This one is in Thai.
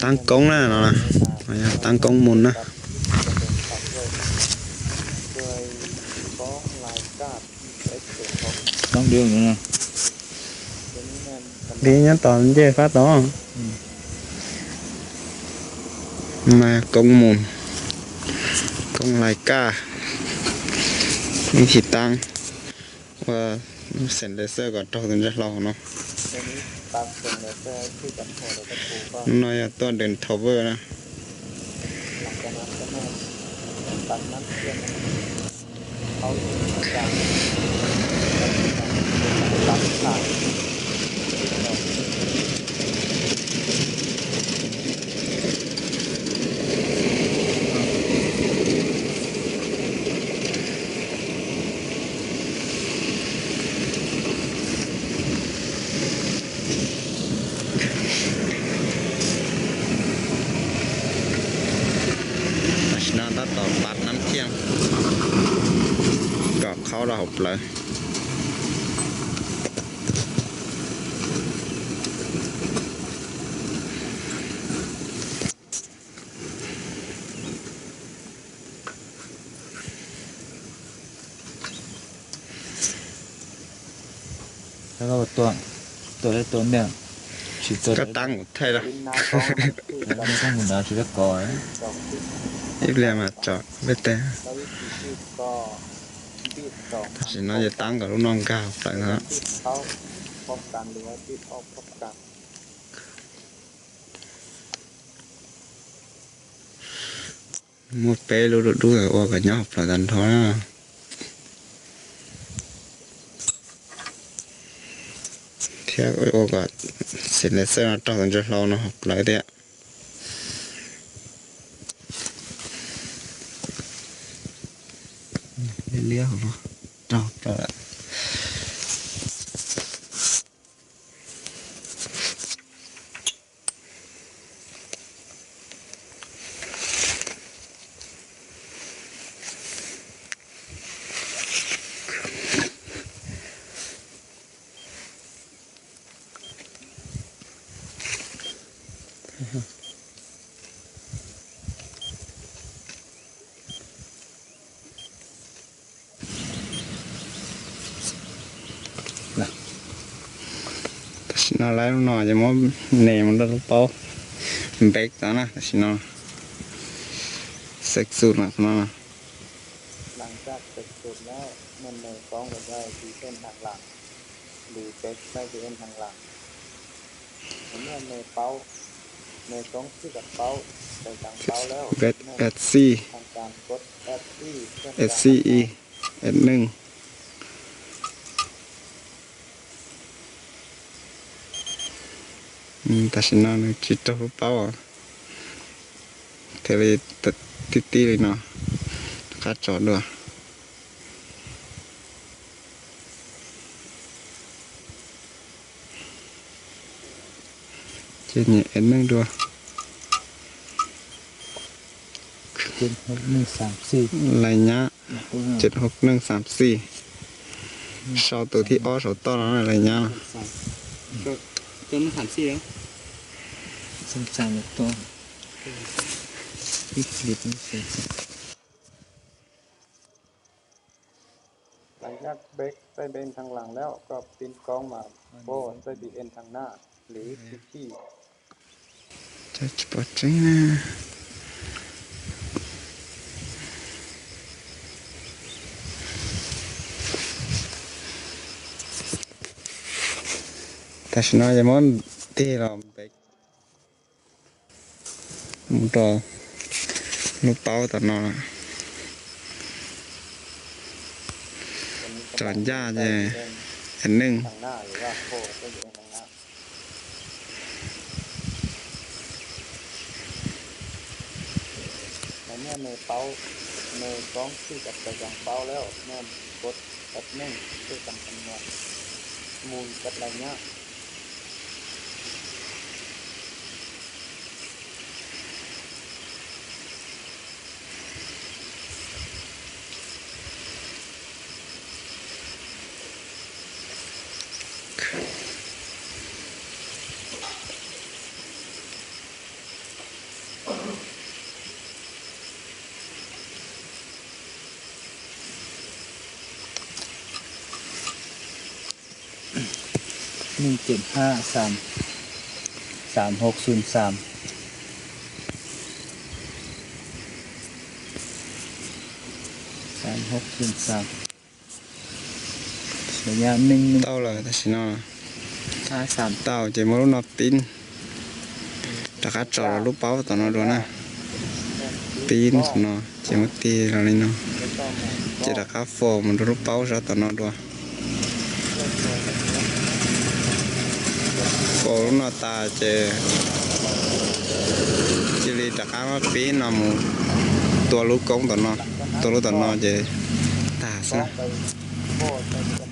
tăng công này nó nè tăng công mùn nè đóng đường nữa nè đi nhá toàn chơi phát đó mà công mùn công lại ca những thịt tăng và sền để sơ còn trâu từng rất lâu nó nói là tôi đến thầu vơ nè nó đã tỏ bát năm thiênก็เข้าระบบเลยแล้วก็ตัวได้ตัวเนี่ยฉีดตัว ก็ตั้งไทยละ ไม่ต้องหมุนดาวฉีดตะกอย อีกแล้วมาจอดไม่แต่ถ้าสิน้อยจะตั้งกับลูกน้องก้าวไปนะหมดเป้รู้ดูว่ากันยอบประกันท้อนะเที่ยวโอกาสเสร็จแล้วเสื้อต่อกันจะเราเนาะหลายเดียเลี้ยวเนาะต่อไปnó lấy nó cho món nèมันได้เปล่าเบรกตานะสิnóเซ็กซ์สุดนะมันนะหลังจากเสร็จสุดแล้วมันในกล้องก็ได้ที่เส้นทางหลังหรือเบรกได้ที่เส้นทางหลังเมื่อในเป้าในกล้องที่กับเป้าไปทางเป้าแล้วเบสเอสซีทางการกดเอสซีเอสซีอีเอสหนึ่งแต่ฉันนั่งคิดตัวเปล่าเทเลติดเลยเนาะค่าจอดด้วยเจนี่เอ็นหนึ่งด้วย76134ลายเนี้ย76134ชอบตัวที่อ้อชอบต้อนนั้นอะไรเนี้ยตัวมัน34แล้ว33ตัวอีกนิดนึงหลังจากเบรกได้เบนทางหลังแล้วก็ปีนกล้องมาโบ้ได้บีเอ็นทางหน้าหรือที่จะปวดจังนะแต่ฉันว่าจะมันที่เราไปมุดต่อลูกเป้าตัดนอนจอดหญ้าเจอันหนึ่งทางหน้าหรือว่าโบ้ได้บีเอ็นทางหน้าแล้วเมื่อในเป้าในกล้องที่กับไปยังเป้าแล้วเมื่อกดแอดนึ่งด้วยการคำนวณมูลกับอะไรเงี้ย 1753 3603ระยะ1 tao là ta xin nó 5 3 tao chỉ mới nó tin đã cắt trò là lúc báo tao nó đó nè tin của nó chỉ mất ti là lên nó ไม่ต้องมา chỉ đã cắt phô mình lúc báo ra tao nó đó phô lúc nó ta chỉ đi đã cắt nó pin nó mu tua lúc công tao nó chỉ ta ต้อ sao งไปโบสถ์ไปกัน